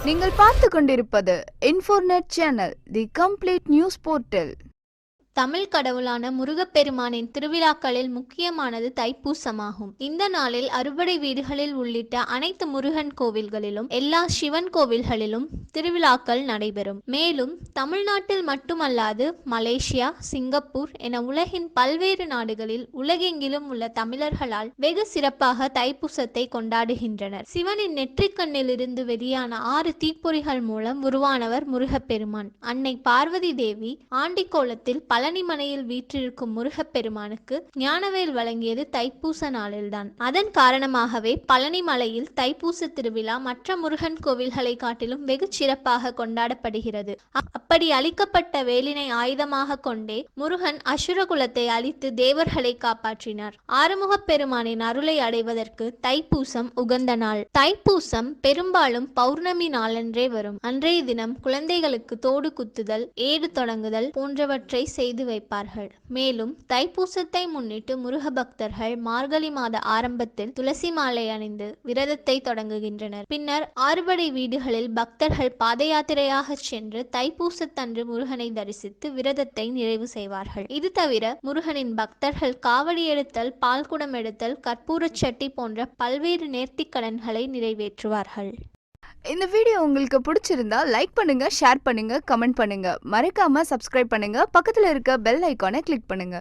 நீங்கள் பார்த்து கொண்டிருப்பது Infornet channel, the complete news portal. Tamil கடவுளான முருகப்பெருமானின் திருவிழாக்களில் முக்கியமானது தைப்பூசமாகும். இந்த நாளில் அறுபடை வீடுகளில் உள்ளிட்ட அனைத்து முருகன் கோவில்களிலும் எல்லா சிவன் கோவில்களிலும் திருவிழாக்கள் நடைபெறும். மேலும் தமிழ்நாட்டில் மட்டுமல்லாது மலேசியா, சிங்கப்பூர் என உலகின் பல்வேறு நாடுகளில் உலகெங்கிலும் உள்ள தமிழர்களால் வெகு சிறப்பாக தைப்பூசத்தை கொண்டாடுகின்றனர். சிவனின் நெற்றிக்கண்ணிலிருந்து வெளியான 6 தீப்பொறிகள் மூலம் உருவானவர் முருகப்பெருமான். அன்னை பார்வதி தேவி ஆண்டிக்கோலத்தில் பழனிமலையில் வீற்றிருக்கும் முருகப்பெருமானுக்கு ஞானவேல் வழங்கியது தைப்பூச நாளில்தான். அதன் காரணமாகவே பழனிமலையில் தைப்பூச திருவிழா மற்ற முருகன் கோவில்களை காட்டிலும் வெகு சிறப்பாக கொண்டாடப்படுகிறது. அப்படி அளிக்கப்பட்ட வேலினை ஆயுதமாக கொண்டே முருகன் அசுரகுலத்தை அழித்து தேவர்களை காப்பாற்றினார். ஆறுமுகப் பெருமானின் அருளை அடைவதற்கு தைப்பூசம் உகந்த நாள். தைப்பூசம் பெரும்பாலும் பௌர்ணமி நாளன்றே வரும். அன்றைய தினம் குழந்தைகளுக்கு தோடு குத்துதல், ஏடு தொடங்குதல் போன்றவற்றை செய்து வைப்பார்கள். மேலும் தைப்பூசத்தை முன்னிட்டு முருக பக்தர்கள் மார்கழி மாத ஆரம்பத்தில் துளசி மாலை அணிந்து விரதத்தை தொடங்குகின்றனர். பின்னர் ஆறுபடை வீடுகளில் பக்தர்கள் பாத யாத்திரையாக சென்று தைப்பூசத்தன்று முருகனை தரிசித்து விரதத்தை நிறைவு செய்வார்கள். இது தவிர முருகனின் பக்தர்கள் காவடி எடுத்தல், பால்குடம் எடுத்தல், கற்பூரச் சட்டி போன்ற பல்வேறு நேர்த்திக் கடன்களை நிறைவேற்றுவார்கள். இந்த வீடியோ உங்களுக்கு பிடிச்சிருந்தா லைக் பண்ணுங்க, ஷேர் பண்ணுங்க, கமெண்ட் பண்ணுங்க. மறக்காம சப்ஸ்கிரைப் பண்ணுங்க. பக்கத்துல இருக்க பெல் ஐகானை கிளிக் பண்ணுங்க.